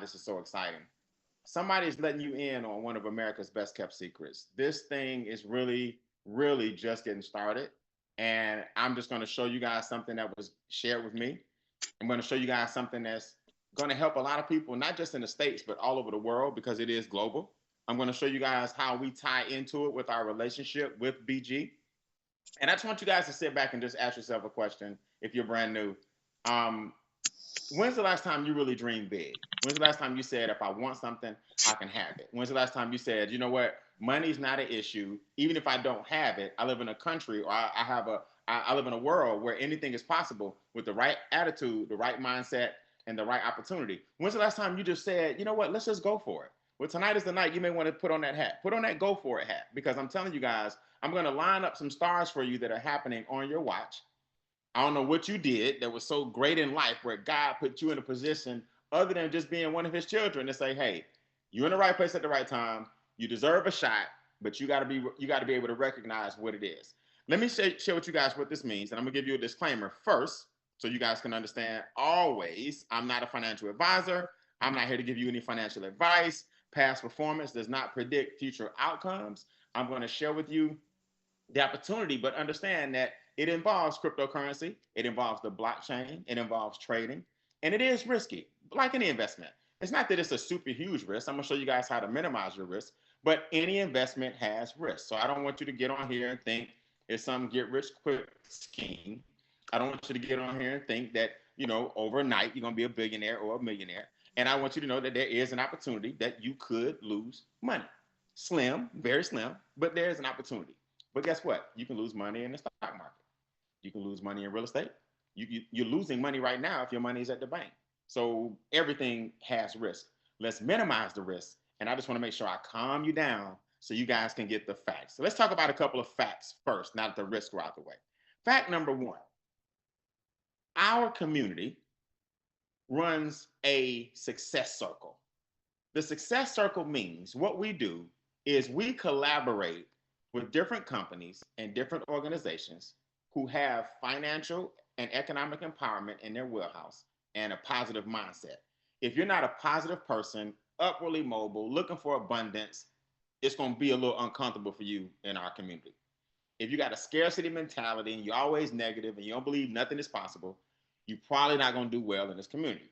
this is so exciting. Somebody's letting you in on one of America's best kept secrets. This thing is really, really just getting started. And I'm just going to show you guys something that was shared with me. I'm going to show you guys something that's going to help a lot of people, not just in the States, but all over the world because it is global. I'm going to show you guys how we tie into it with our relationship with BG. And I just want you guys to sit back and just ask yourself a question if you're brand new. Um, when's the last time you really dreamed big? When's the last time you said, if I want something, I can have it? When's the last time you said, you know what, money's not an issue. Even if I don't have it, I live in a country or I live in a world where anything is possible with the right attitude, the right mindset, and the right opportunity. When's the last time you just said, you know what, let's just go for it? Well, tonight is the night you may want to put on that hat. Put on that go for it hat because I'm telling you guys, I'm going to line up some stars for you that are happening on your watch. I don't know what you did that was so great in life where God put you in a position other than just being one of his children to say, hey, you're in the right place at the right time. You deserve a shot, but you got to be able to recognize what it is. Let me share with you guys what this means, and I'm gonna give you a disclaimer first, so you guys can understand. Always, I'm not a financial advisor. I'm not here to give you any financial advice. Past performance does not predict future outcomes. I'm going to share with you the opportunity, but understand that it involves cryptocurrency, it involves the blockchain, it involves trading, and it is risky, like any investment. It's not that it's a super huge risk. I'm gonna show you guys how to minimize your risk, but any investment has risk. So I don't want you to get on here and think it's some get rich quick scheme. I don't want you to get on here and think that, overnight you're gonna be a billionaire or a millionaire. And I want you to know that there is an opportunity that you could lose money. Slim, very slim, but there is an opportunity. But guess what? You can lose money in the stock market. You can lose money in real estate. You're losing money right now if your money is at the bank. So everything has risk. Let's minimize the risk. And I just want to make sure I calm you down so you guys can get the facts. So let's talk about a couple of facts first, not the risk right out the way. Fact number one, our community runs a success circle. The success circle means what we do is we collaborate with different companies and different organizations who have financial and economic empowerment in their wheelhouse and a positive mindset. If you're not a positive person, upwardly mobile, looking for abundance, it's going to be a little uncomfortable for you in our community. If you got a scarcity mentality and you're always negative and you don't believe nothing is possible, you're probably not going to do well in this community.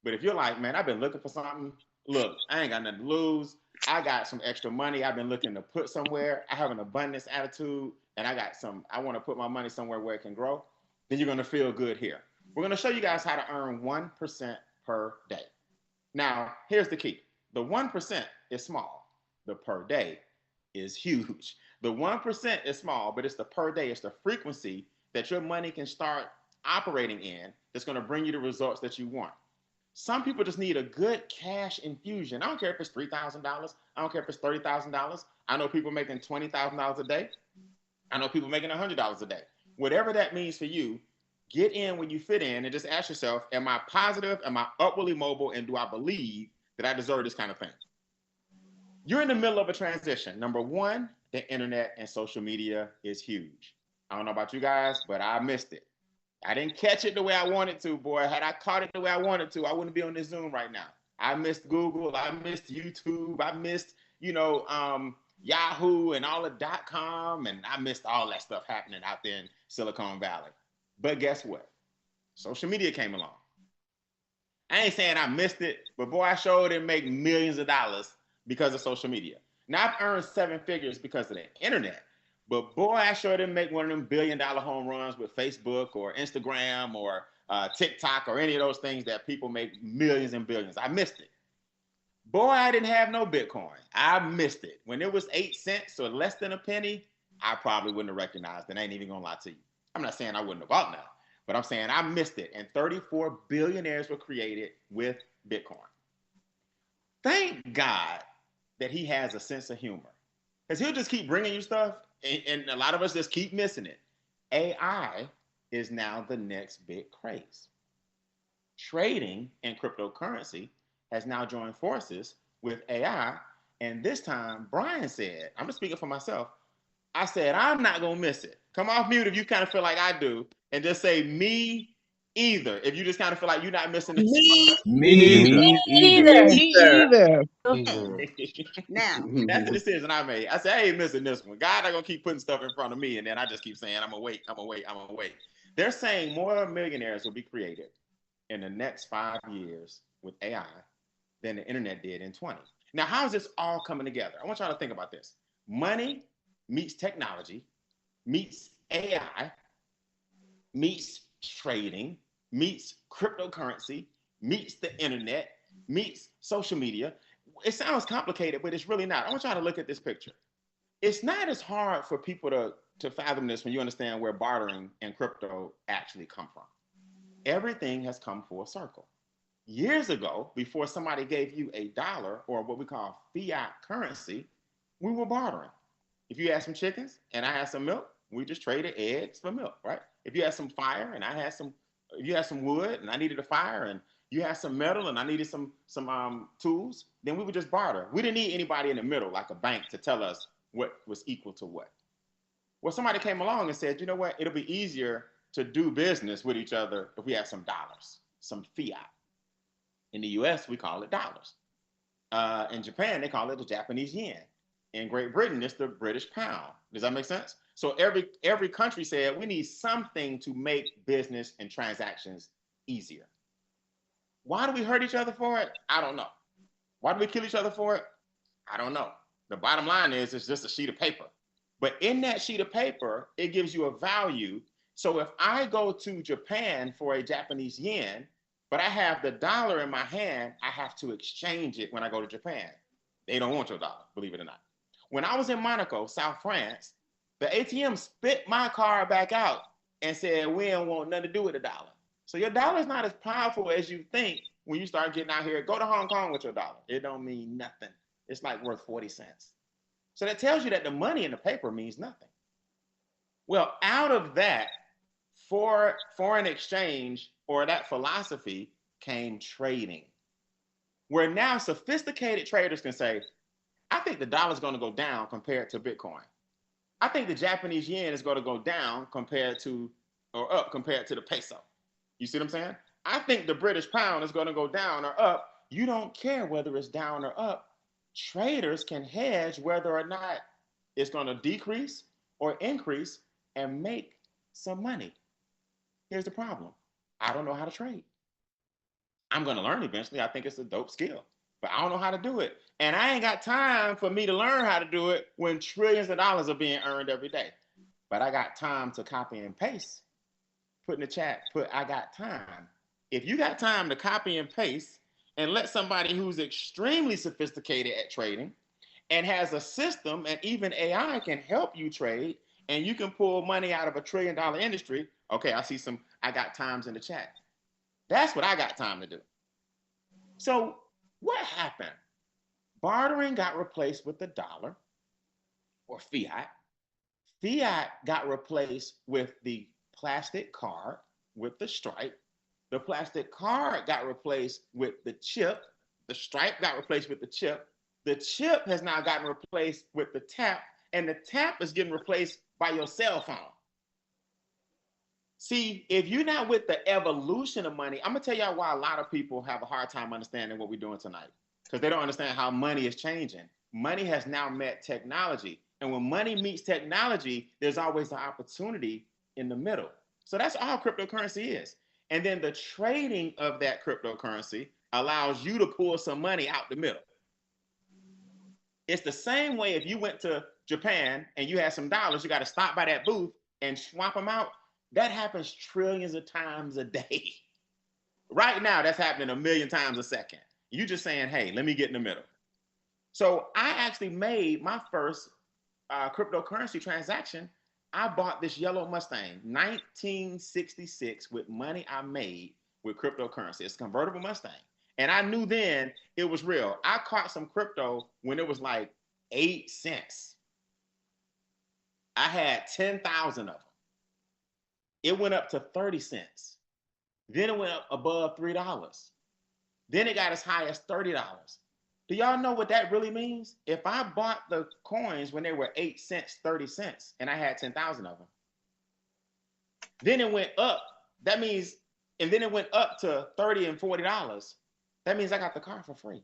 But if you're like, man, I've been looking for something, look, I ain't got nothing to lose. I got some extra money I've been looking to put somewhere. I have an abundance attitude and I want to put my money somewhere where it can grow. Then you're going to feel good here. We're going to show you guys how to earn 1% per day. Now, here's the key. The 1% is small. The per day is huge. The 1% is small, but it's the per day. It's the frequency that your money can start operating in that's going to bring you the results that you want. Some people just need a good cash infusion. I don't care if it's $3,000. I don't care if it's $30,000. I know people making $20,000 a day. I know people making $100 a day. Whatever that means for you, get in when you fit in and just ask yourself, am I positive? Am I upwardly mobile? And do I believe that I deserve this kind of thing? You're in the middle of a transition. Number one, the internet and social media is huge. I don't know about you guys, but I missed it. I didn't catch it the way I wanted to, boy. Had I caught it the way I wanted to, I wouldn't be on this Zoom right now. I missed Google. I missed YouTube. I missed, Yahoo and all the .com, and I missed all that stuff happening out there in Silicon Valley. But guess what? Social media came along. I ain't saying I missed it, but boy, I sure didn't make millions of dollars because of social media. Now I've earned seven figures because of the internet, but boy, I sure didn't make one of them $1 billion home runs with Facebook or Instagram or TikTok or any of those things that people make millions and billions. I missed it. Boy, I didn't have no Bitcoin. I missed it. When it was 8 cents or less than a penny, I probably wouldn't have recognized it. I ain't even gonna lie to you. I'm not saying I wouldn't have bought now, but I'm saying I missed it. And 34 billionaires were created with Bitcoin. Thank God that he has a sense of humor. Because he'll just keep bringing you stuff, and a lot of us just keep missing it. AI is now the next big craze. Trading and cryptocurrency has now joined forces with AI. And this time, Brian said, I'm just speaking for myself, I said, I'm not going to miss it. Come off mute if you kind of feel like I do, and just say, me Either. If you just kind of feel like you're not missing this. Me Me either. either. Me either. Either. Now, That's the decision I made. I said, I ain't missing this one. God not gonna keep putting stuff in front of me, and then I just keep saying, I'm gonna wait, I'm gonna wait, I'm gonna wait. They're saying more millionaires will be created in the next 5 years with AI than the internet did in 20. Now, how is this all coming together? I want y'all to think about this. Money meets technology, meets AI, meets trading, meets cryptocurrency, meets the internet, meets social media. It sounds complicated, but it's really not. I want y'all to look at this picture. It's not as hard for people to fathom this when you understand where bartering and crypto actually come from. Everything has come full circle. Years ago, before somebody gave you a dollar or what we call fiat currency, we were bartering. If you had some chickens and I had some milk, we just traded eggs for milk, right? If you had some fire and you had some wood and I needed a fire, and you had some metal and I needed some tools, then we would just barter. We didn't need anybody in the middle like a bank to tell us what was equal to what. Well, somebody came along and said, you know what? It'll be easier to do business with each other if we have some dollars, some fiat. In the US, we call it dollars. In Japan, they call it the Japanese yen. In Great Britain, it's the British pound. Does that make sense? So every country said, we need something to make business and transactions easier. Why do we hurt each other for it? I don't know. Why do we kill each other for it? I don't know. The bottom line is it's just a sheet of paper. But in that sheet of paper, it gives you a value. So if I go to Japan for a Japanese yen, but I have the dollar in my hand, I have to exchange it when I go to Japan. They don't want your dollar, believe it or not. When I was in Monaco, South France, the ATM spit my card back out and said, we don't want nothing to do with the dollar. So your dollar is not as powerful as you think when you start getting out here. Go to Hong Kong with your dollar. It don't mean nothing. It's like worth 40 cents. So that tells you that the money in the paper means nothing. Well, out of that, for foreign exchange or that philosophy came trading, where now sophisticated traders can say, I think the dollar is going to go down compared to Bitcoin. I think the Japanese yen is going to go down compared to, or up compared to the peso. You see what I'm saying? I think the British pound is going to go down or up. You don't care whether it's down or up. Traders can hedge whether or not it's going to decrease or increase and make some money. Here's the problem. I don't know how to trade. I'm going to learn eventually. I think it's a dope skill, but I don't know how to do it. And I ain't got time for me to learn how to do it when trillions of dollars are being earned every day. But I got time to copy and paste. Put in the chat, I got time. If you got time to copy and paste and let somebody who's extremely sophisticated at trading and has a system, and even AI can help you trade, and you can pull money out of $1 trillion industry. Okay, I got times in the chat. That's what I got time to do. So what happened? Bartering got replaced with the dollar or fiat. Fiat got replaced with the plastic card with the stripe. The plastic card got replaced with the chip. The stripe got replaced with the chip. The chip has now gotten replaced with the tap, and the tap is getting replaced by your cell phone. See, if you're not with the evolution of money, I'm gonna tell y'all why a lot of people have a hard time understanding what we're doing tonight, because they don't understand how money is changing. Money has now met technology, and when money meets technology, there's always an opportunity in the middle. So that's all cryptocurrency is. And then the trading of that cryptocurrency allows you to pull some money out the middle. It's the same way if you went to Japan and you had some dollars, you got to stop by that booth and swap them out. That happens trillions of times a day. Right now, that's happening 1 million times a second. You just saying, hey, let me get in the middle. So I actually made my first cryptocurrency transaction. I bought this yellow Mustang, 1966, with money I made with cryptocurrency. It's a convertible Mustang. And I knew then it was real. I caught some crypto when it was like 8 cents. I had 10,000 of them. It went up to 30 cents. Then it went up above $3. Then it got as high as $30. Do y'all know what that really means? If I bought the coins when they were 8 cents, 30 cents, and I had 10,000 of them, then it went up. That means and then it went up to $30 and $40. That means I got the car for free.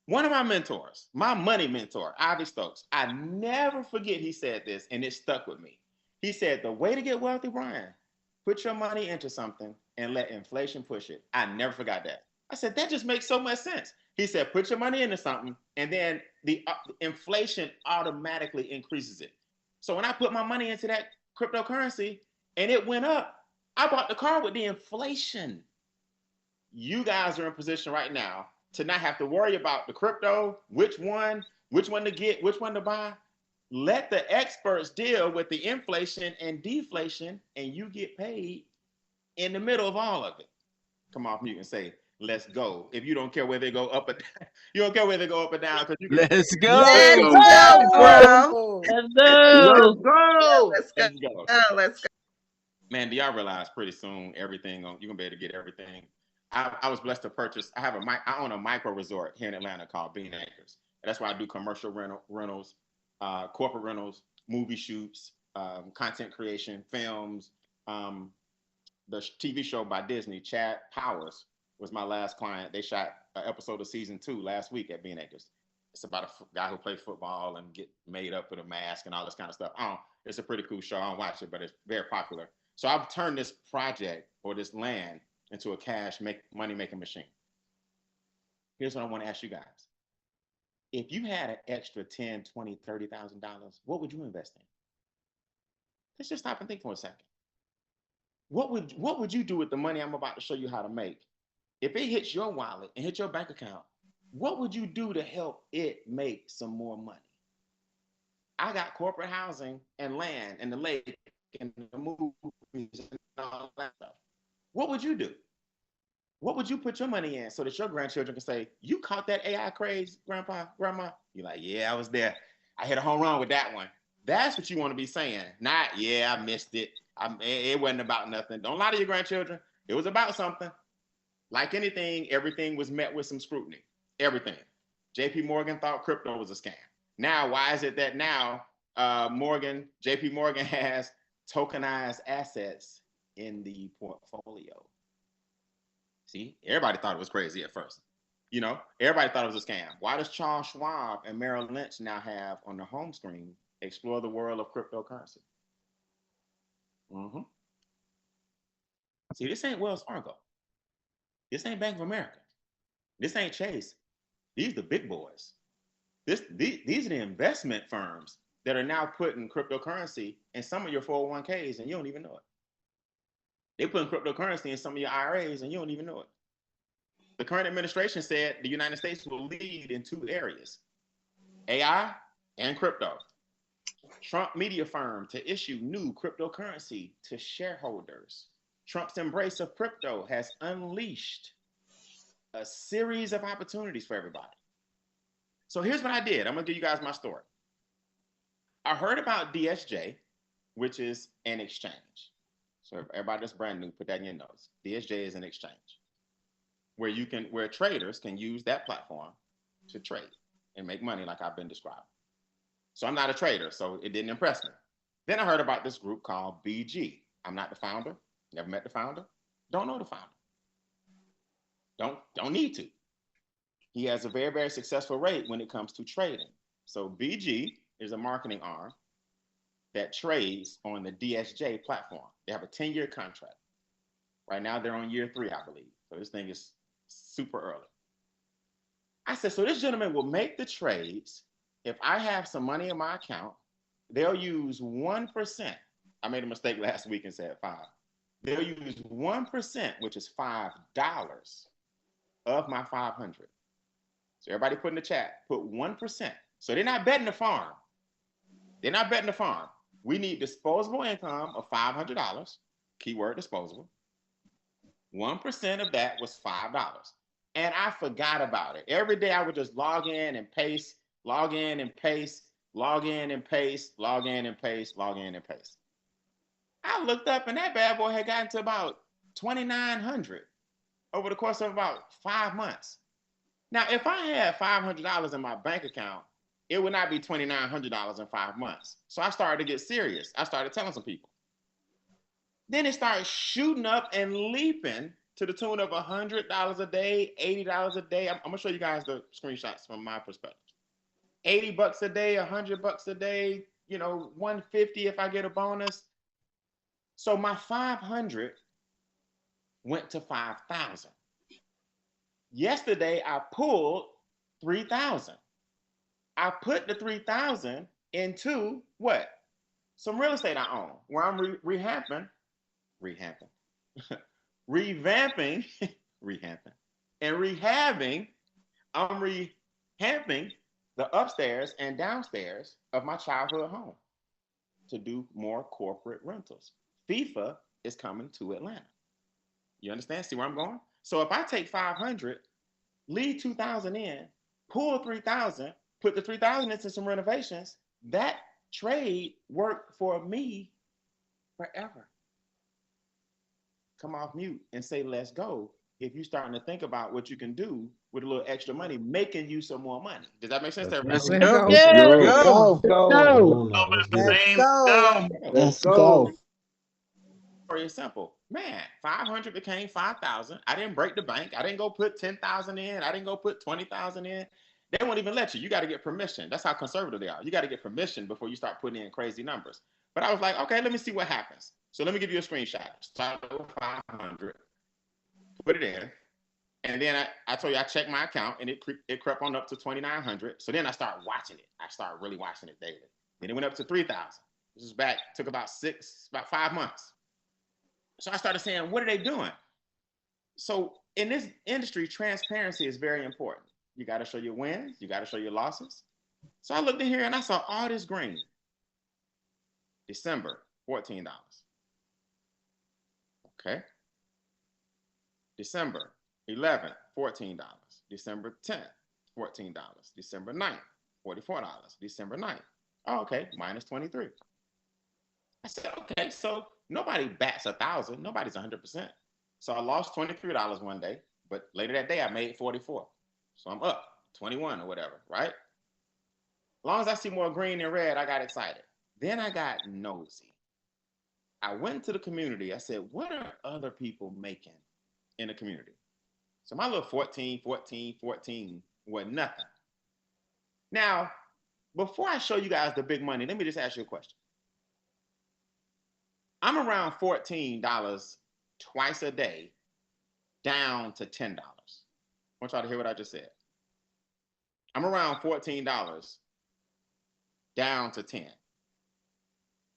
One of my mentors, my money mentor, Ivy Stokes, I never forget he said this, and it stuck with me. He said, the way to get wealthy, Brian, put your money into something and let inflation push it. I never forgot that. I said, that just makes so much sense. He said, put your money into something, and then the inflation automatically increases it. So when I put my money into that cryptocurrency and it went up, I bought the car with the inflation. You guys are in position right now to not have to worry about the crypto, which one to get, which one to buy. Let the experts deal with the inflation and deflation, and you get paid in the middle of all of it. Come off mute and say, let's go. If you don't care whether they go up or down, you don't care whether they go up or down because you get Let's paid. go. Let's Let's go, bro. go. Let's Let's go. go. Let's go. Let's go. Let's go. Man, do y'all realize pretty soon everything you're gonna be able to get everything. I was blessed to purchase. I own a micro resort here in Atlanta called Bean Acres. That's why I do commercial rentals, corporate rentals, movie shoots, content creation, films. The TV show by Disney, Chad Powers, was my last client. They shot an episode of season 2 last week at Bean Acres. It's about a guy who plays football and get made up with a mask and all this kind of stuff. It's a pretty cool show. I don't watch it, but it's very popular. So I've turned this project or this land into a money-making machine. Here's what I want to ask you guys. If you had an extra $10,000, $20,000, $30,000, what would you invest in? Let's just stop and think for a second. What would you do with the money I'm about to show you how to make? If it hits your wallet and hits your bank account, what would you do to help it make some more money? I got corporate housing and land and the lake and the movies and all that stuff. What would you do? What would you put your money in so that your grandchildren can say, you caught that AI craze, Grandpa, Grandma? You're like, yeah, I was there. I hit a home run with that one. That's what you want to be saying. Not, yeah, I missed it. It wasn't about nothing. Don't lie to your grandchildren. It was about something. Like anything, everything was met with some scrutiny. Everything. JP Morgan thought crypto was a scam. Now, why is it that now JP Morgan has tokenized assets in the portfolio? See, everybody thought it was crazy at first. Everybody thought it was a scam. Why does Charles Schwab and Merrill Lynch now have on the home screen, explore the world of cryptocurrency? See, this ain't Wells Fargo. This ain't Bank of America. This ain't Chase. These are the big boys. These are the investment firms that are now putting cryptocurrency in some of your 401ks and you don't even know it. They're putting cryptocurrency in some of your IRAs and you don't even know it. The current administration said the United States will lead in 2 areas, AI and crypto. Trump media firm to issue new cryptocurrency to shareholders. Trump's embrace of crypto has unleashed a series of opportunities for everybody. So here's what I did. I'm gonna give you guys my story. I heard about DSJ, which is an exchange. So everybody that's brand new, put that in your notes. DSJ is an exchange where traders can use that platform to trade and make money like I've been describing. So I'm not a trader, so it didn't impress me. Then I heard about this group called BG. I'm not the founder, never met the founder, don't know the founder. Don't need to. He has a very, very successful rate when it comes to trading. So BG is a marketing arm that trades on the DSJ platform. They have a 10-year contract. Right now they're on year 3, I believe. So this thing is super early. I said, so this gentleman will make the trades. If I have some money in my account, they'll use 1%. I made a mistake last week and said 5. They'll use 1%, which is $5 of my 500. So everybody put in the chat, put 1%. So they're not betting the farm. They're not betting the farm. We need disposable income of $500. Keyword disposable. 1% of that was $5. And I forgot about it. Every day I would just log in and paste, log in and paste, log in and paste, log in and paste, log in and paste. I looked up and that bad boy had gotten to about 2,900 over the course of about 5 months. Now, if I had $500 in my bank account, it would not be $2,900 in 5 months. So I started to get serious. I started telling some people. Then it started shooting up and leaping to the tune of $100 a day, $80 a day. I'm gonna show you guys the screenshots from my perspective. $80 a day, $100 a day, 150 if I get a bonus. So my 500 went to 5,000. Yesterday I pulled 3,000. I put the 3,000 into what? Some real estate I own, where I'm revamping, and rehabbing. I'm rehabbing the upstairs and downstairs of my childhood home to do more corporate rentals. FIFA is coming to Atlanta. You understand? See where I'm going? So if I take 500, leave 2,000 in, pull 3,000, put the 3,000 into some renovations, that trade worked for me forever. Come off mute and say, let's go. If you're starting to think about what you can do with a little extra money, making you some more money. Does that make sense to everybody? Let's go. Let's Go. go. Go. Let's Let's go. Very simple. Man, 500 became 5,000. I didn't break the bank. I didn't go put 10,000 in. I didn't go put 20,000 in. They won't even let you. You got to get permission. That's how conservative they are. You got to get permission before you start putting in crazy numbers. But I was like, okay, let me see what happens. So let me give you a screenshot. Start with 500, put it in. And then I told you I checked my account and it crept on up to 2,900. So then I started watching it. I started really watching it daily. Then it went up to 3,000. This is back, took about 5 months. So I started saying, what are they doing? So in this industry, transparency is very important. You got to show your wins. You got to show your losses. So I looked in here and I saw all this green. December, $14. Okay. December 11th, $14. December 10th, $14. December 9th, $44. December 9th. Oh, okay, minus 23. I said, okay, so nobody bats 1,000. Nobody's 100%. So I lost $23 one day, but later that day I made 44. So I'm up 21 or whatever, right? As long as I see more green and red, I got excited. Then I got nosy. I went to the community. I said, what are other people making in the community? So my little 14 was nothing. Now, before I show you guys the big money, let me just ask you a question. I'm around $14 twice a day, down to $10. I want y'all to hear what I just said. I'm around $14, down to 10.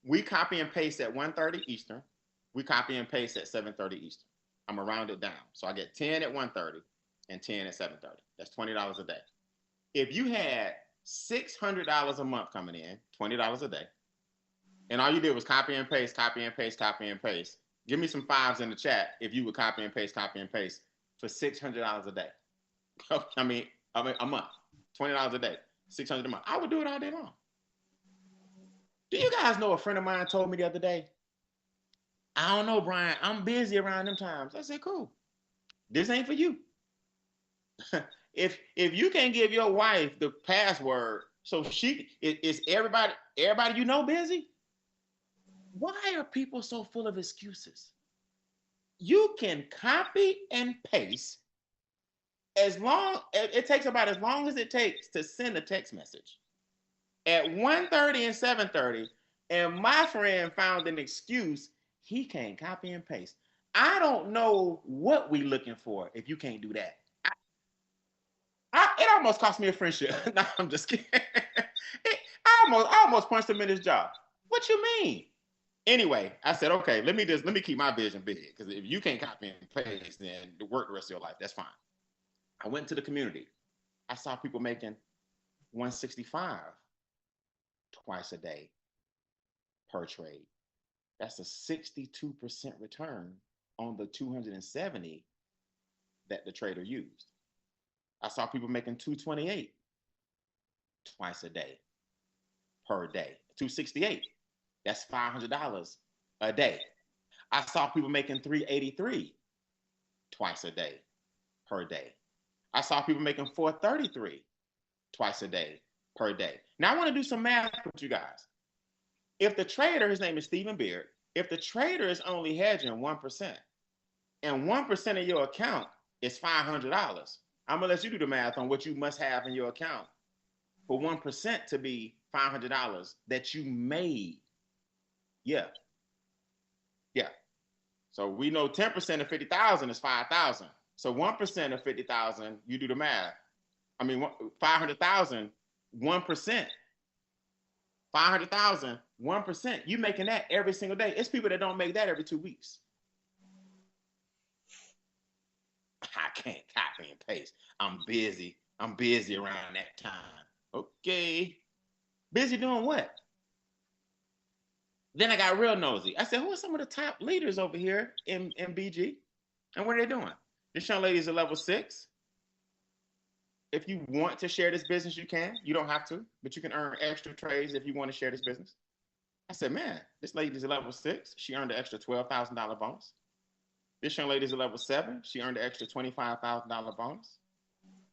We copy and paste at 1:30 Eastern. We copy and paste at 7:30 Eastern. I'm gonna round it down. So I get 10 at 1:30 and 10 at 7:30. That's $20 a day. If you had $600 a month coming in, $20 a day, and all you did was copy and paste, copy and paste, copy and paste, give me some fives in the chat if you would copy and paste for $600 a day. I mean, a month, $20 a day, $600 a month. I would do it all day long. Do you guys know a friend of mine told me the other day? I don't know, Brian. I'm busy around them times. I said, cool. This ain't for you. If you can't give your wife the password, so is everybody you know busy? Why are people so full of excuses? You can copy and paste it takes about as long as it takes to send a text message. At 1:30 and 7:30, and my friend found an excuse. He can't copy and paste. I don't know what we looking for if you can't do that. It almost cost me a friendship. No, I'm just kidding. I almost punched him in his jaw. What you mean? Anyway, I said, okay, let me keep my vision big, because if you can't copy and paste, then work the rest of your life. That's fine. I went to the community. I saw people making 165 twice a day per trade. That's a 62% return on the 270 that the trader used. I saw people making 228 twice a day per day. 268. That's $500 a day. I saw people making 383 twice a day per day. I saw people making 433 twice a day per day. Now I want to do some math with you guys. If the trader, his name is Stephen Beard, If the trader is only hedging 1%, and 1% of your account is $500, I'm gonna let you do the math on what you must have in your account for 1% to be $500 that you made. Yeah. Yeah. So we know 10% of 50,000 is 5,000. So 1% of 50,000, you do the math. I mean, 500,000, 1%. 500,000, 1%. You making that every single day. It's people that don't make that every 2 weeks. I can't copy and paste. I'm busy. I'm busy around that time. Okay. Busy doing what? Then I got real nosy. I said, who are some of the top leaders over here in BG? And what are they doing? This young lady is a level 6. If you want to share this business, you can. You don't have to, but you can earn extra trades if you want to share this business. I said, man, this lady is a level 6. She earned an extra $12,000 bonus. This young lady is a level 7. She earned an extra $25,000 bonus.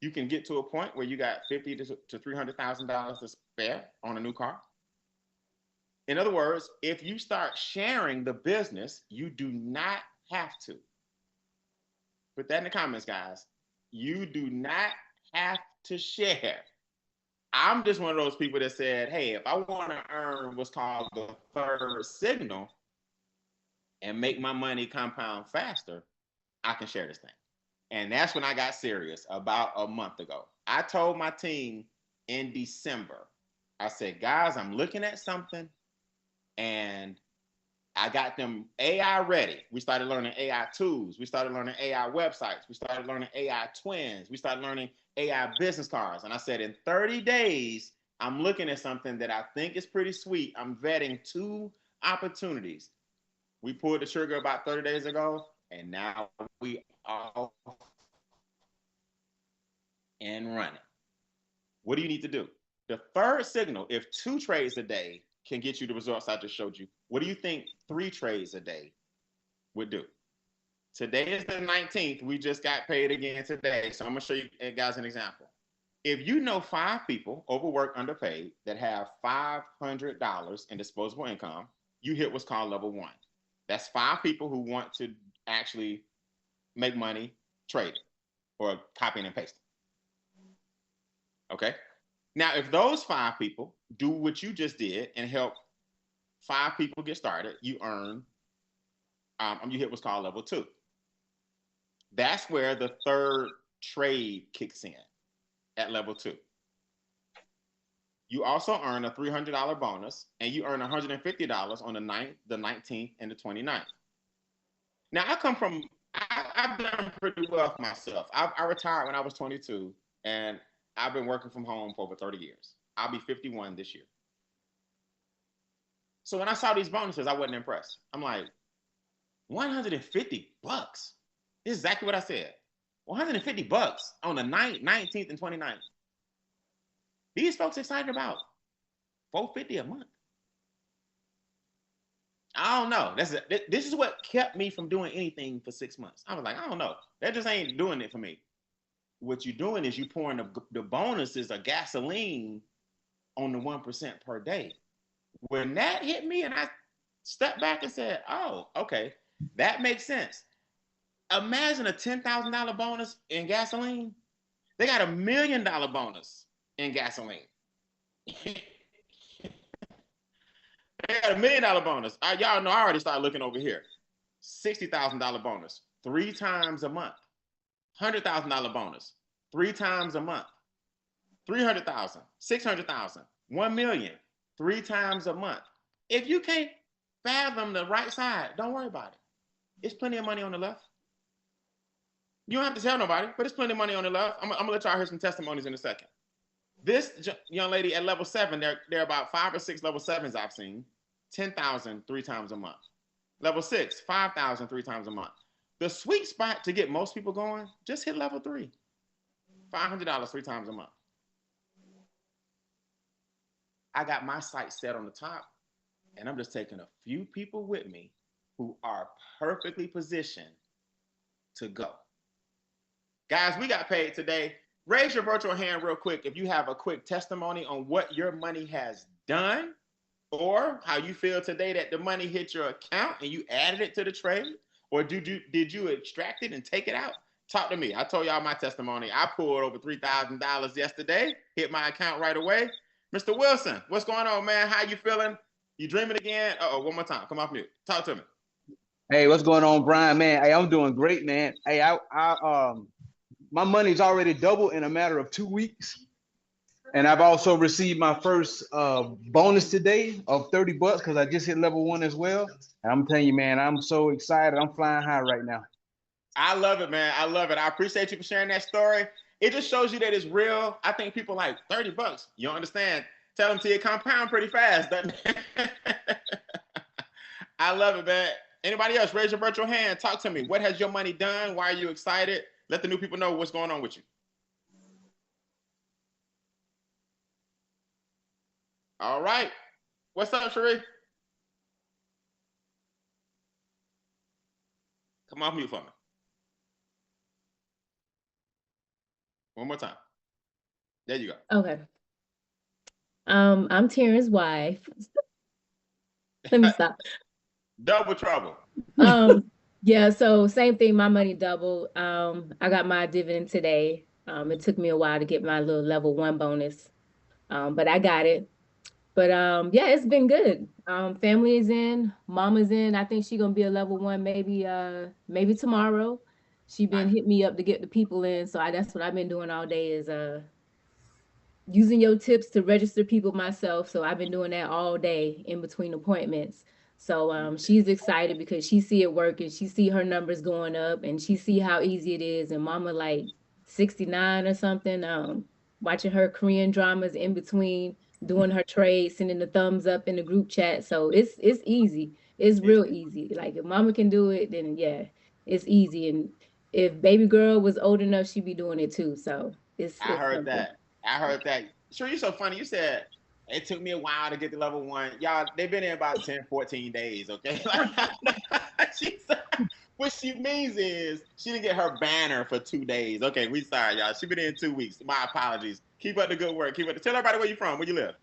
You can get to a point where you got $50,000 to $300,000 to spare on a new car. In other words, if you start sharing the business, you do not have to. Put that in the comments, guys. You do not have to share. I'm just one of those people that said, hey, if I want to earn what's called the third signal and make my money compound faster, I can share this thing. And that's when I got serious about a month ago. I told my team in December, I said, guys, I'm looking at something and I got them AI ready. We started learning AI tools. We started learning AI websites. We started learning AI twins. We started learning AI business cards. And I said, in 30 days, I'm looking at something that I think is pretty sweet. I'm vetting 2 opportunities. We pulled the trigger about 30 days ago, and now we are and running. What do you need to do? The third signal, if 2 trades a day can get you the results I just showed you, what do you think 3 trades a day would do? Today is the 19th. We just got paid again today. So I'm going to show you guys an example. If you know 5 people, overworked, underpaid, that have $500 in disposable income, you hit what's called level 1. That's 5 people who want to actually make money trading or copying and pasting. Okay. Now, if those 5 people do what you just did and help 5 people get started, you earn, you hit what's called level 2. That's where the third trade kicks in at level 2. You also earn a $300 bonus, and you earn $150 on the 9th, the 19th, and the 29th. Now, I've done pretty well for myself. I retired when I was 22, and I've been working from home for over 30 years. I'll be 51 this year. So when I saw these bonuses, I wasn't impressed. I'm like, $150. This is exactly what I said. $150 on the 9th, 19th, and 29th. These folks excited about $450 a month. I don't know. This is what kept me from doing anything for 6 months. I was like, I don't know. That just ain't doing it for me. What you're doing is you pouring the bonuses of gasoline on the 1% per day. When that hit me and I stepped back and said, oh, okay, that makes sense. Imagine a $10,000 bonus in gasoline. They got $1 million bonus in gasoline. They got $1 million bonus. Y'all know I already started looking over here. $60,000 bonus 3 times a month. $100,000 bonus 3 times a month. 300,000, 600,000, 1 million 3 times a month. If you can't fathom the right side, don't worry about it. It's plenty of money on the left. You don't have to tell nobody, but it's plenty of money on the left. I'm gonna let y'all hear some testimonies in a second. This young lady at level 7, there are about 5 or 6 level 7s I've seen. 10,000 3 times a month. Level 6, 5,000 3 times a month. The sweet spot to get most people going, just hit level 3. $500 3 times a month. I got my sights set on the top, and I'm just taking a few people with me who are perfectly positioned to go. Guys, we got paid today. Raise your virtual hand real quick if you have a quick testimony on what your money has done or how you feel today that the money hit your account and you added it to the trade, or did you extract it and take it out? Talk to me. I told y'all my testimony. I pulled over $3,000 yesterday, hit my account right away. Mr. Wilson, what's going on, man? How you feeling? You dreaming again? One more time. Come off mute. Talk to me. Hey, what's going on, Brian? Man, hey, I'm doing great, man. Hey, my money's already doubled in a matter of 2 weeks, and I've also received my first bonus today of $30 because I just hit level 1 as well. And I'm telling you, man, I'm so excited. I'm flying high right now. I love it, man. I love it. I appreciate you for sharing that story. It just shows you that it's real. I think people like $30. You don't understand. Tell them to you compound pretty fast, doesn't it? I love it, man. Anybody else? Raise your virtual hand. Talk to me. What has your money done? Why are you excited? Let the new people know what's going on with you. All right. What's up, Sheree? Come off mute for me. One more time. There you go. Okay. I'm Terrence's wife. Let me stop. Double trouble. Yeah, so same thing, my money doubled. I got my dividend today. It took me a while to get my little level 1 bonus. But I got it. But yeah, it's been good. Family is in, mama's in. I think she's gonna be a level 1 maybe tomorrow. She been hit me up to get the people in. So that's what I've been doing all day is using your tips to register people myself. So I've been doing that all day in between appointments. So she's excited because she see it working. She see her numbers going up and she see how easy it is. And mama like 69 or something, watching her Korean dramas in between, doing her trade, sending the thumbs up in the group chat. So it's easy. It's real easy. Like if mama can do it, then yeah, it's easy. And if baby girl was old enough, she'd be doing it too. So I heard simple. that. I heard that. Sure, you're so funny. You said it took me a while to get to level 1. Y'all, they've been in about 10, 14 days, okay? What she means is she didn't get her banner for 2 days. Okay, we sorry, y'all. She been in 2 weeks. My apologies. Keep up the good work. Tell everybody where you from, where you live.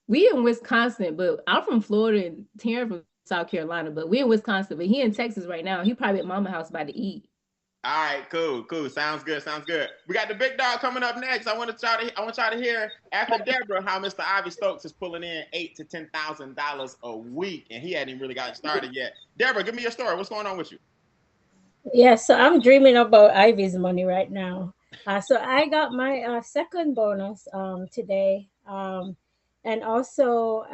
We in Wisconsin, but I'm from Florida and Terrence from South Carolina, but we in Wisconsin, but he in Texas right now. He probably at mama house about to eat. All right, cool. Sounds good. We got the big dog coming up next. I want y'all to hear after Deborah how Mr. Ivy Stokes is pulling in $8,000 to $10,000 a week, and he hadn't even really gotten started yet. Deborah, give me your story. What's going on with you? Yeah, so I'm dreaming about Ivy's money right now. So I got my second bonus today, and also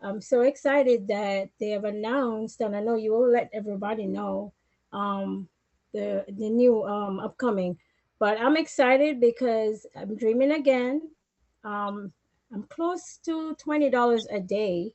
I'm so excited that they have announced, and I know you will let everybody know um, the new upcoming. But I'm excited because I'm dreaming again. Um, I'm close to $20 a day.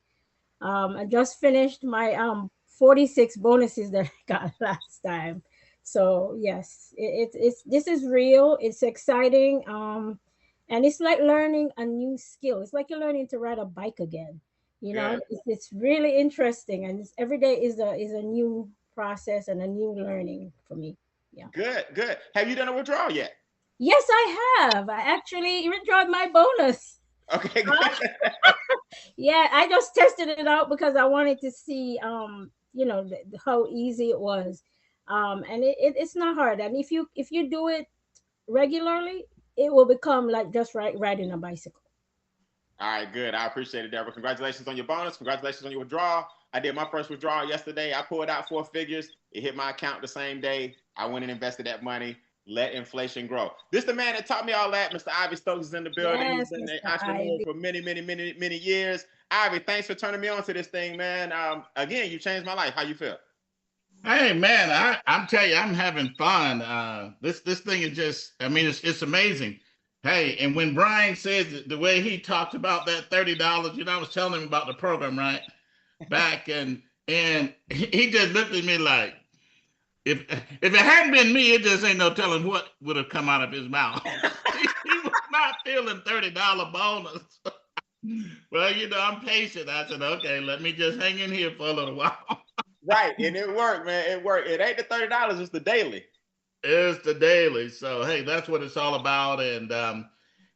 I just finished my 46 bonuses that I got last time. So yes, it's this is real. It's exciting. And it's like learning a new skill. It's like you're learning to ride a bike again. You know, it's really interesting, and every day is a new process and a new learning for me. Yeah. Good. Have you done a withdrawal yet? Yes, I have. I actually withdrew my bonus. Okay, good. Yeah, I just tested it out because I wanted to see how easy it was. And it's not hard. And if you do it regularly, it will become like just riding a bicycle. All right, good. I appreciate it, Deborah. Congratulations on your bonus. Congratulations on your withdrawal. I did my first withdrawal yesterday. I pulled out 4 figures. It hit my account the same day. I went and invested that money. Let inflation grow. This is the man that taught me all that. Mr. Ivy Stokes is in the building. Yes, He's been an Mr. entrepreneur Ivy. for many years. Ivy, thanks for turning me on to this thing, man. Again, you changed my life. How you feel? Hey man, I'm telling you, I'm having fun. This thing is just, I mean, it's amazing. Hey, and when Brian says the way he talked about that $30, I was telling him about the program, right? Back and he just looked at me like, if it hadn't been me, it just ain't no telling what would have come out of his mouth. He was not feeling $30 bonus. Well, I'm patient. I said, okay, let me just hang in here for a little while. Right, and it worked, man. It worked. It ain't the $30; it's the daily. It's the daily. So hey, that's what it's all about. And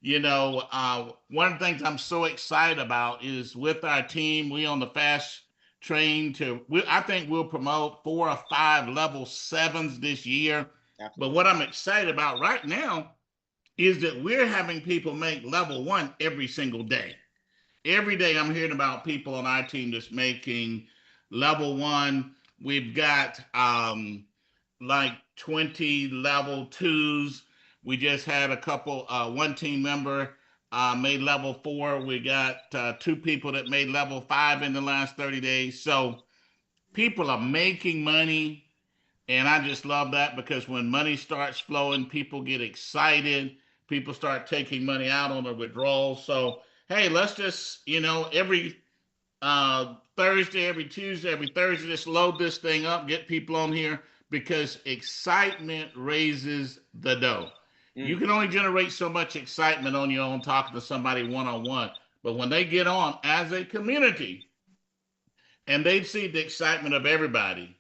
One of the things I'm so excited about is with our team, we on the fast train I think we'll promote 4 or 5 level 7s this year. But what I'm excited about right now is that we're having people make level 1 every single day. Every day I'm hearing about people on our team that's making level 1. We've got like 20 level 2s. We just had a couple, one team member made level 4. We got 2 people that made level 5 in the last 30 days. So people are making money. And I just love that, because when money starts flowing, people get excited. People start taking money out on a withdrawal. So, hey, let's just, every Thursday, every Tuesday, every Thursday, just load this thing up, get people on here, because excitement raises the dough. You can only generate so much excitement on your own talking to somebody one-on-one. But when they get on as a community and they see the excitement of everybody,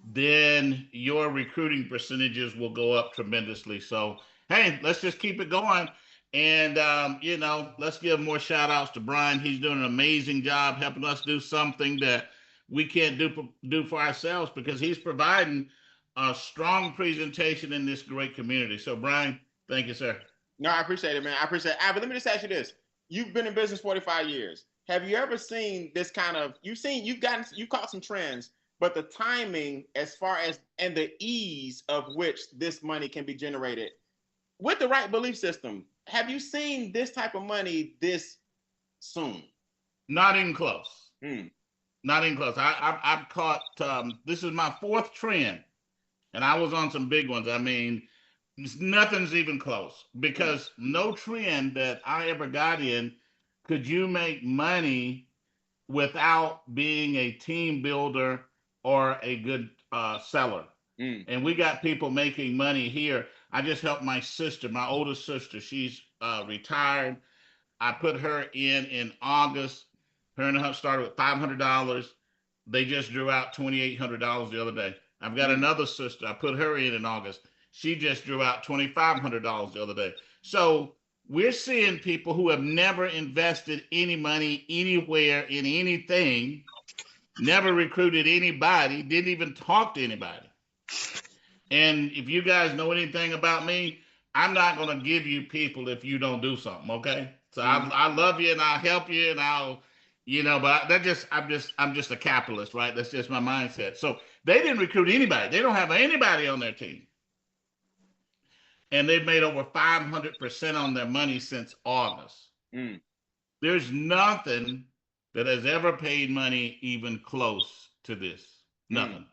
then your recruiting percentages will go up tremendously. So, hey, let's just keep it going. And, let's give more shout outs to Brian. He's doing an amazing job helping us do something that we can't do for ourselves, because he's providing a strong presentation in this great community. So, Brian, thank you, sir. No, I appreciate it, man. I appreciate it. But let me just ask you this. You've been in business 45 years. Have you ever seen this kind of, you caught some trends, but the timing as far as, and the ease of which this money can be generated with the right belief system. Have you seen this type of money this soon? Not even close. Not even close. I've caught, this is my 4th trend, and I was on some big ones. I mean, nothing's even close, because no trend that I ever got in could you make money without being a team builder or a good seller. And we got people making money here. I just helped my sister, my oldest sister. She's retired. I put her in August. Her and her started with $500. They just drew out $2,800 the other day. I've got another sister. I put her in August. She just drew out $2,500 the other day. So we're seeing people who have never invested any money anywhere in anything, never recruited anybody, didn't even talk to anybody. And if you guys know anything about me, I'm not going to give you people if you don't do something. Okay. So I love you and I'll help you and I'll, but I'm just a capitalist, right? That's just my mindset. So they didn't recruit anybody. They don't have anybody on their team. And they've made over 500% on their money since August. There's nothing that has ever paid money even close to this. Nothing.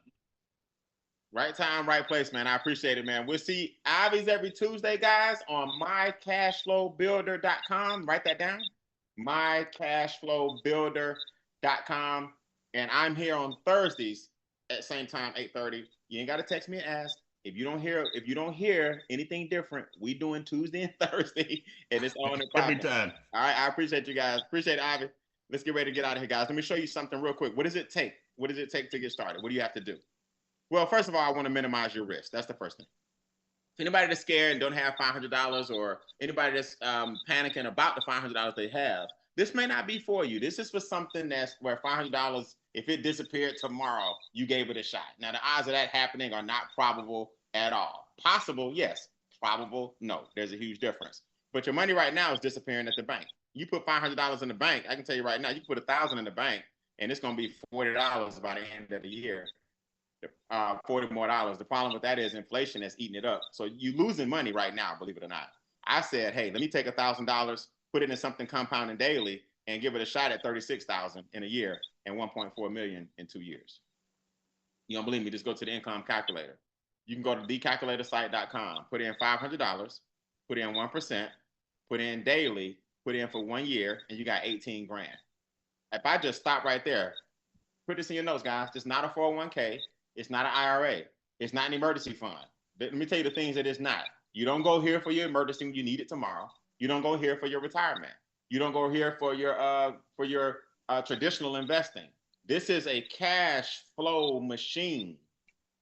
Right time, right place, man. I appreciate it, man. We'll see Ivy's every Tuesday, guys, on mycashflowbuilder.com. Write that down. mycashflowbuilder.com. And I'm here on Thursdays at same time, 8:30. You ain't got to text me and ask. If you don't hear anything different, we doing Tuesday and Thursday, and it's on every time. All right, I appreciate you guys. Appreciate it, Ivy. Let's get ready to get out of here, guys. Let me show you something real quick. What does it take? What does it take to get started? What do you have to do? Well, first of all, I want to minimize your risk. That's the first thing. If anybody that's scared and don't have $500, or anybody that's panicking about the $500 they have, this may not be for you. This is for something that's where $500, if it disappeared tomorrow, you gave it a shot. Now, the odds of that happening are not probable at all. Possible, yes. Probable, no. There's a huge difference. But your money right now is disappearing at the bank. You put $500 in the bank, I can tell you right now, you can put $1,000 in the bank, and it's going to be $40 by the end of the year. $40 more. The problem with that is inflation is eating it up. So you're losing money right now, believe it or not. I said, hey, let me take $1,000, put it in something compounding daily, and give it a shot at $36,000 in a year and $1.4 million in 2 years. You don't believe me? Just go to the income calculator. You can go to thecalculatorsite.com, put in $500, put in 1%, put in daily, put in for 1 year, and you got 18 grand. If I just stop right there, put this in your notes, guys. It's not a 401k. It's not an IRA. It's not an emergency fund. Let me tell you the things that it's not. You don't go here for your emergency when you need it tomorrow. You don't go here for your retirement. You don't go here for your traditional investing. This is a cash flow machine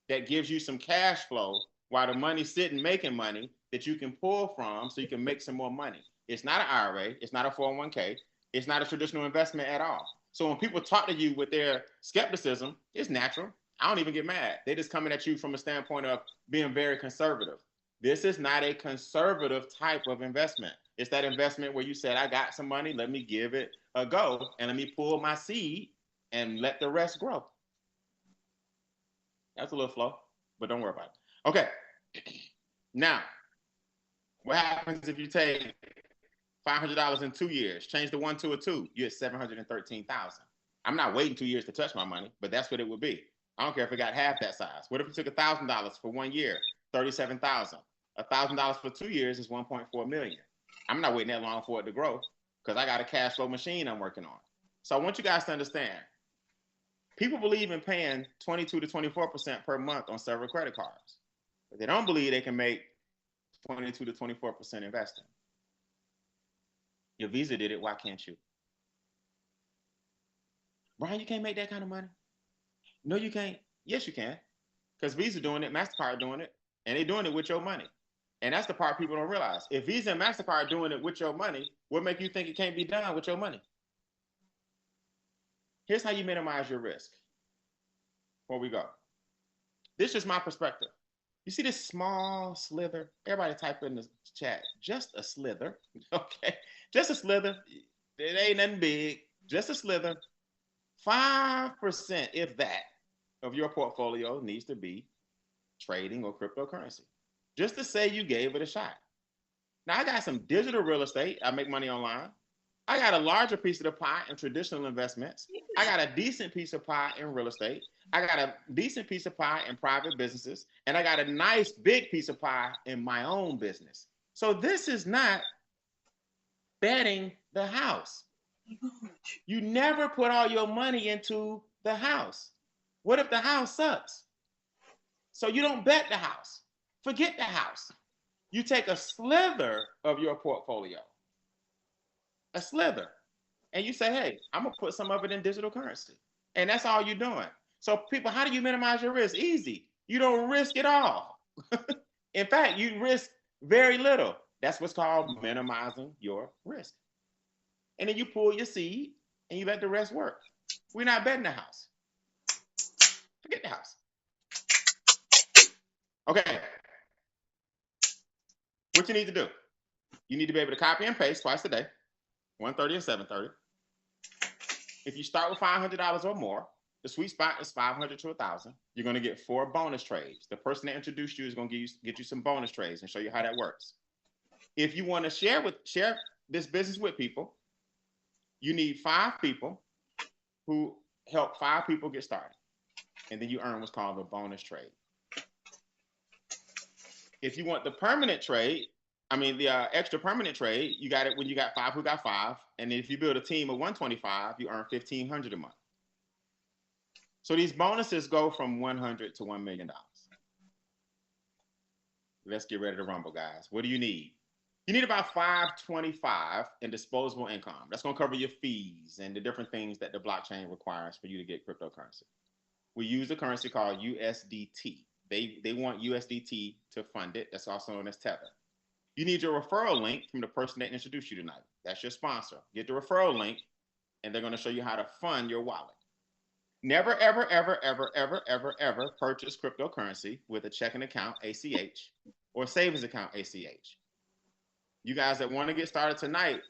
that gives you some cash flow while the money's sitting making money. that you can pull from so you can make some more money. It's not an IRA. It's not a 401k. It's not a traditional investment at all. So when people talk to you with their skepticism, it's natural. I don't even get mad. They're just coming at you from a standpoint of being very conservative. This is not a conservative type of investment. It's that investment where you said, I got some money, let me give it a go, and let me pull my seed and let the rest grow. That's a little flow, but don't worry about it. Okay. Now, what happens if you take $500 in 2 years, change the 1 to a 2, you're at 713,000. I'm not waiting 2 years to touch my money, but that's what it would be. I don't care if it got half that size. What if you took $1,000 for 1 year, 37,000? $1,000 for 2 years is 1.4 million. I'm not waiting that long for it to grow because I got a cash flow machine I'm working on. So I want you guys to understand, people believe in paying 22 to 24% per month on several credit cards, but they don't believe they can make 22 to 24% investing. Your Visa did it, why can't you? Brian, you can't make that kind of money. No, you can't. Yes, you can. Because Visa doing it, MasterCard doing it, and they're doing it with your money. And that's the part people don't realize. If Visa and MasterCard are doing it with your money, what make you think it can't be done with your money? Here's how you minimize your risk. Before we go. This is my perspective. You see this small slither? Everybody type in the chat. Just a slither. Okay. Just a slither. It ain't nothing big. Just a slither. 5%, if that, of your portfolio needs to be trading or cryptocurrency. Just to say you gave it a shot. Now, I got some digital real estate. I make money online. I got a larger piece of the pie in traditional investments. I got a decent piece of pie in real estate. I got a decent piece of pie in private businesses. And I got a nice big piece of pie in my own business. So this is not betting the house. You never put all your money into the house. What if the house sucks? So you don't bet the house. Forget the house. You take a slither of your portfolio, a slither, and you say, hey, I'm going to put some of it in digital currency. And that's all you're doing. So people, how do you minimize your risk? Easy. You don't risk it all. In fact, you risk very little. That's what's called minimizing your risk. And then you pull your seed and you let the rest work. We're not betting the house. Forget the house. Okay. What you need to do? You need to be able to copy and paste twice a day, 1:30 and 7:30. If you start with $500 or more, the sweet spot is 500 to 1,000. You're going to get 4 bonus trades. The person that introduced you is going to get you some bonus trades and show you how that works. If you want to share this business with people, you need 5 people who help 5 people get started. And then you earn what's called a bonus trade. If you want the permanent trade, the extra permanent trade, you got it when you got 5 who got 5. And if you build a team of 125, you earn $1,500 a month. So these bonuses go from $100 to $1 million. Let's get ready to rumble, guys. What do you need? You need about $525 in disposable income. That's going to cover your fees and the different things that the blockchain requires for you to get cryptocurrency. We use a currency called USDT. They want USDT to fund it. That's also known as Tether. You need your referral link from the person that introduced you tonight. That's your sponsor. Get the referral link, and they're going to show you how to fund your wallet. Never, ever, ever, ever, ever, ever, ever purchase cryptocurrency with a checking account, ACH, or savings account, ACH. You guys that want to get started tonight,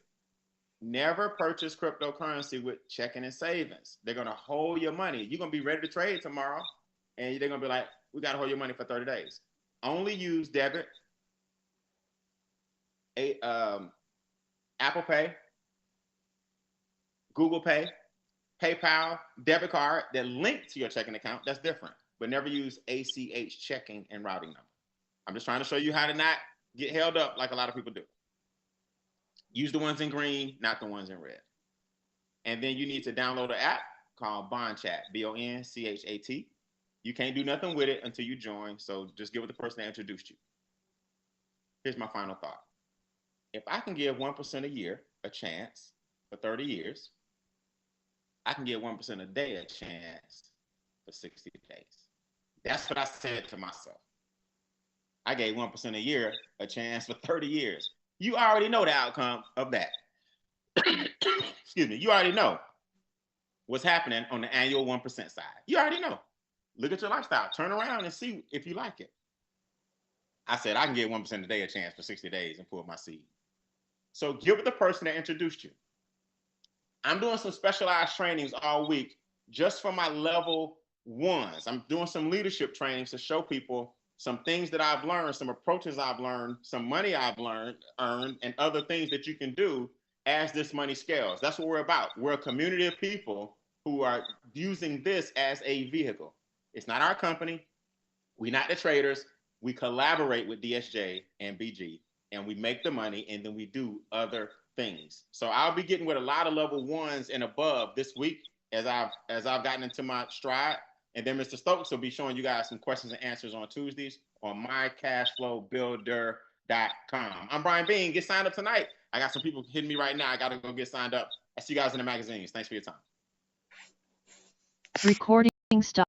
never purchase cryptocurrency with checking and savings. They're going to hold your money. You're going to be ready to trade tomorrow, and they're going to be like, we got to hold your money for 30 days. Only use debit, Apple Pay, Google Pay, PayPal, debit card that link to your checking account. That's different. But never use ACH checking and routing number. I'm just trying to show you how to not get held up like a lot of people do. Use the ones in green, not the ones in red. And then you need to download an app called BondChat, BONCHAT. You can't do nothing with it until you join, so just give it the person that introduced you. Here's my final thought. If I can give 1% a year a chance for 30 years, I can give 1% a day a chance for 60 days. That's what I said to myself. I gave 1% a year a chance for 30 years. You already know the outcome of that. Excuse me. You already know what's happening on the annual 1% side. You already know. Look at your lifestyle. Turn around and see if you like it. I said, I can give 1% a day a chance for 60 days and pull my seed. So give it the person that introduced you. I'm doing some specialized trainings all week just for my level ones. I'm doing some leadership trainings to show people some things that I've learned, some approaches I've learned, some money I've earned, and other things that you can do as this money scales. That's what we're about. We're a community of people who are using this as a vehicle. It's not our company. We're not the traders. We collaborate with DSJ and BG, and we make the money, and then we do other things. So I'll be getting with a lot of level ones and above this week as I've gotten into my stride. And then Mr. Stokes will be showing you guys some questions and answers on Tuesdays on mycashflowbuilder.com. I'm Brian Bean. Get signed up tonight. I got some people hitting me right now. I got to go get signed up. I'll see you guys in the magazines. Thanks for your time. Recording stop.